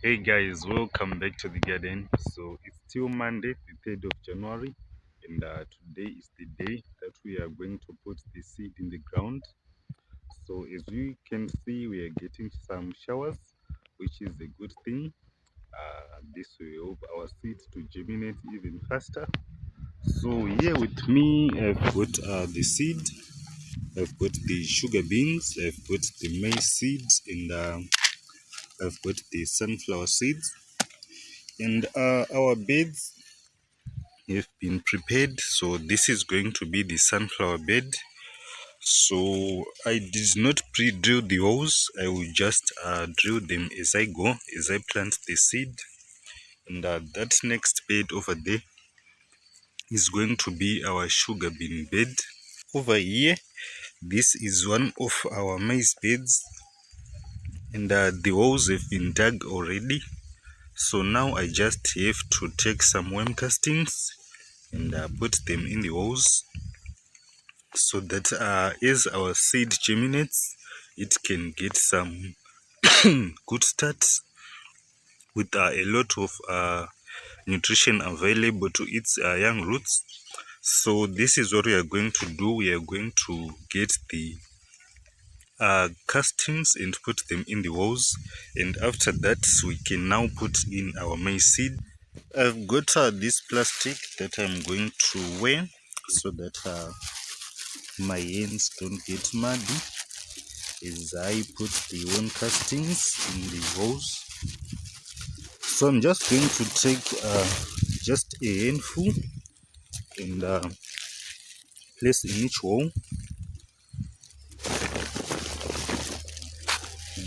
Hey guys, welcome back to the garden. So it's still Monday, the 3rd of January, and today is the day that we are going to put the seed in the ground. So as you can see, we are getting some showers, which is a good thing. This will help our seeds to germinate even faster. So here with me, I've got the seed, I've got the sugar beans, I've got the maize seeds, and I've got the sunflower seeds. And our beds have been prepared, so this is going to be the sunflower bed. So I did not pre-drill the holes. I will just drill them as I go, as I plant the seed. And that next bed over there is going to be our sugar bean bed. Over here, this is one of our maize beds, and the holes have been dug already. So now I just have to take some worm castings and put them in the holes, so that as our seed germinates, it can get some good start with a lot of nutrition available to its young roots. So this is what we are going to do. We are going to get the castings and put them in the holes, and after that we can now put in our maize seed. I've got this plastic that I'm going to wear so that my hands don't get muddy as I put the worm castings in the holes. So I'm just going to take just a handful and place in each hole,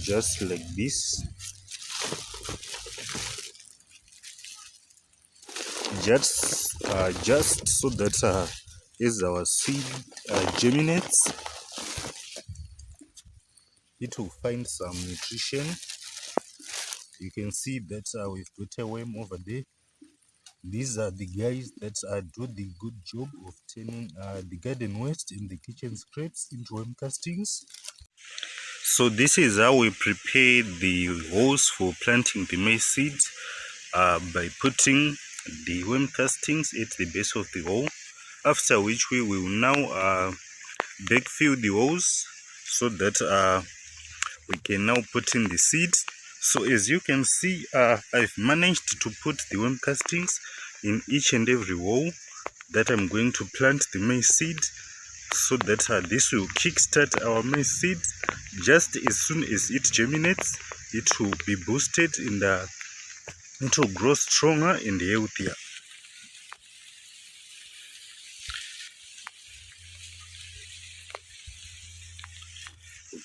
just like this. Just so that as our seed germinates, it will find some nutrition. You can see that we've got a worm over there. These are the guys that do the good job of turning the garden waste and the kitchen scraps into worm castings. So this is how we prepare the holes for planting the maize seeds, by putting the worm castings at the base of the hole, after which we will now backfill the holes so that we can now put in the seeds. So as you can see, I've managed to put the worm castings in each and every hole that I'm going to plant the maize seed, so that this will kickstart our maize seed. Just as soon as it germinates, it will be boosted and it will grow stronger and healthier.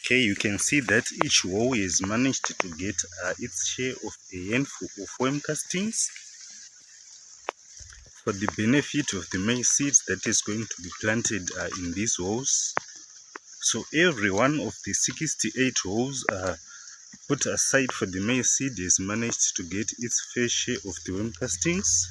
Okay, you can see that each hole has managed to get its share of a handful of worm castings for the benefit of the maize seeds that is going to be planted in these holes. So every one of the 68 holes put aside for the maize seed has managed to get its fair share of the worm castings.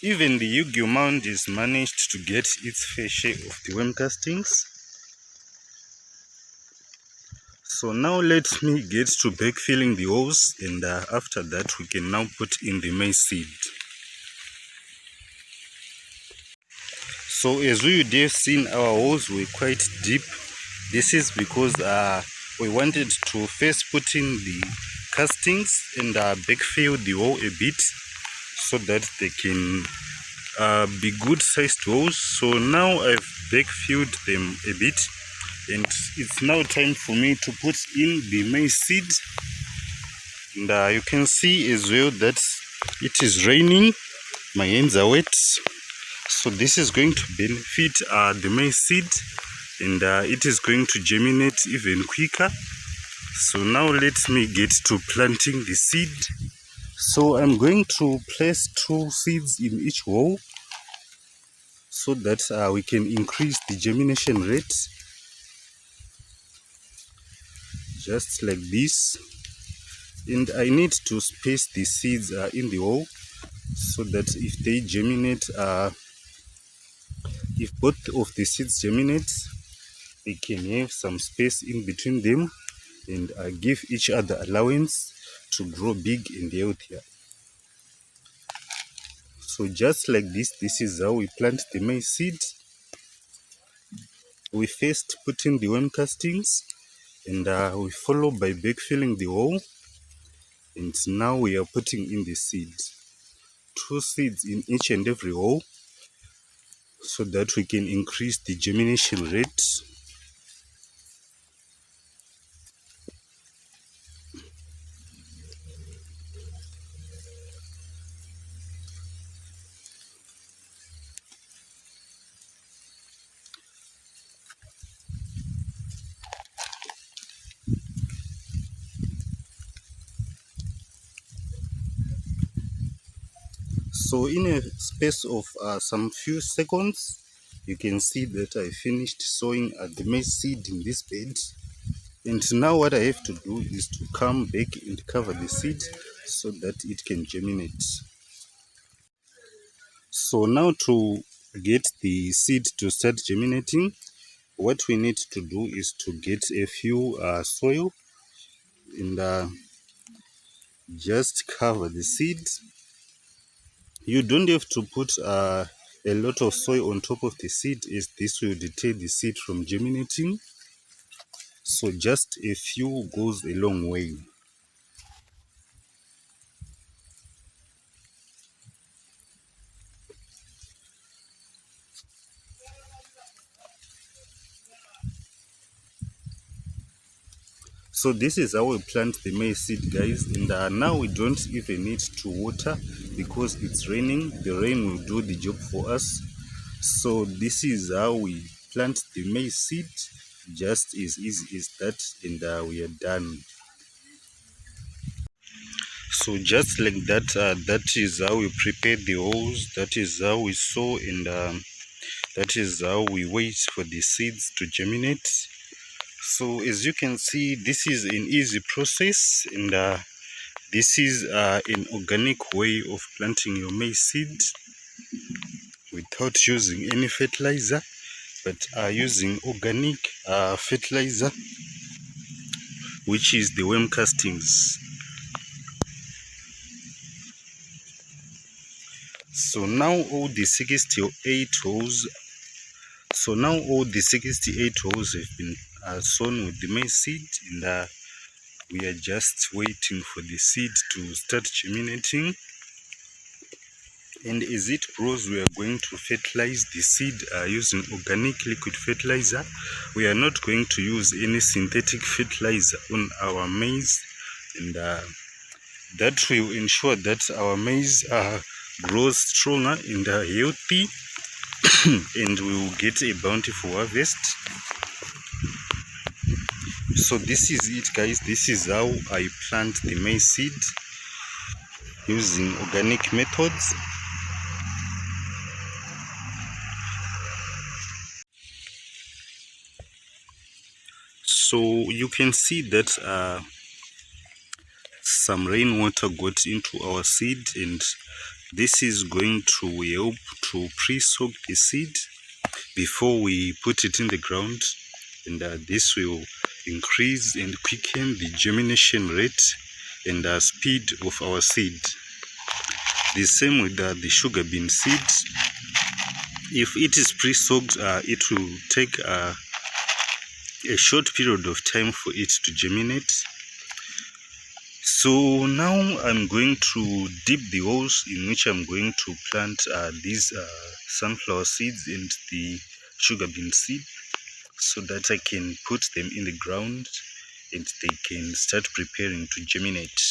Even the Yu-Gi-Oh mound has managed to get its fair share of the worm castings. So now let me get to backfilling the holes, and after that we can now put in the maize seed. So as we would have seen, our holes were quite deep. This is because we wanted to first put in the castings and backfill the hole a bit, so that they can be good sized holes. So now I've backfilled them a bit, and it's now time for me to put in the maize seed. And you can see as well that it is raining, my hands are wet, so this is going to benefit the maize seed, and it is going to germinate even quicker. So now let me get to planting the seed. So I'm going to place 2 seeds in each hole so that we can increase the germination rate, just like this. And I need to space the seeds in the hole so that if they germinate, if both of the seeds germinate, they can have some space in between them and give each other allowance to grow big and healthier. So just like this is how we plant the maize seed. We first put in the worm castings, and we follow by backfilling the hole, and now we are putting in the seed. 2 seeds in each and every hole, so that we can increase the germination rate. So in a space of some few seconds, you can see that I finished sowing the maize seed in this bed. And now what I have to do is to come back and cover the seed so that it can germinate. So now to get the seed to start germinating, what we need to do is to get a few soil and just cover the seed. You don't have to put a lot of soil on top of the seed, as this will deter the seed from germinating. So just a few goes a long way. So this is how we plant the maize seed, guys, and now we don't even need to water because it's raining. The rain will do the job for us. So this is how we plant the maize seed, just as easy as that, and we are done. So just like that, that is how we prepare the holes, that is how we sow, and that is how we wait for the seeds to germinate. So as you can see, this is an easy process, and this is an organic way of planting your maize seed without using any fertilizer, but using organic fertilizer, which is the worm castings. So now all the 68 holes have been sown with the maize seed, and we are just waiting for the seed to start germinating. And as it grows, we are going to fertilize the seed using organic liquid fertilizer. We are not going to use any synthetic fertilizer on our maize, and that will ensure that our maize grows stronger and healthy and we will get a bountiful harvest. So this is it, guys. This is how I plant the maize seed using organic methods. So you can see that some rainwater got into our seed, and this is going to help to pre-soak the seed before we put it in the ground, and this will increase and quicken the germination rate and speed of our seed. The same with the sugar bean seed. If it is pre-soaked, it will take a short period of time for it to germinate. So now I'm going to dip the holes in which I'm going to plant these sunflower seeds and the sugar bean seed, so that I can put them in the ground and they can start preparing to germinate.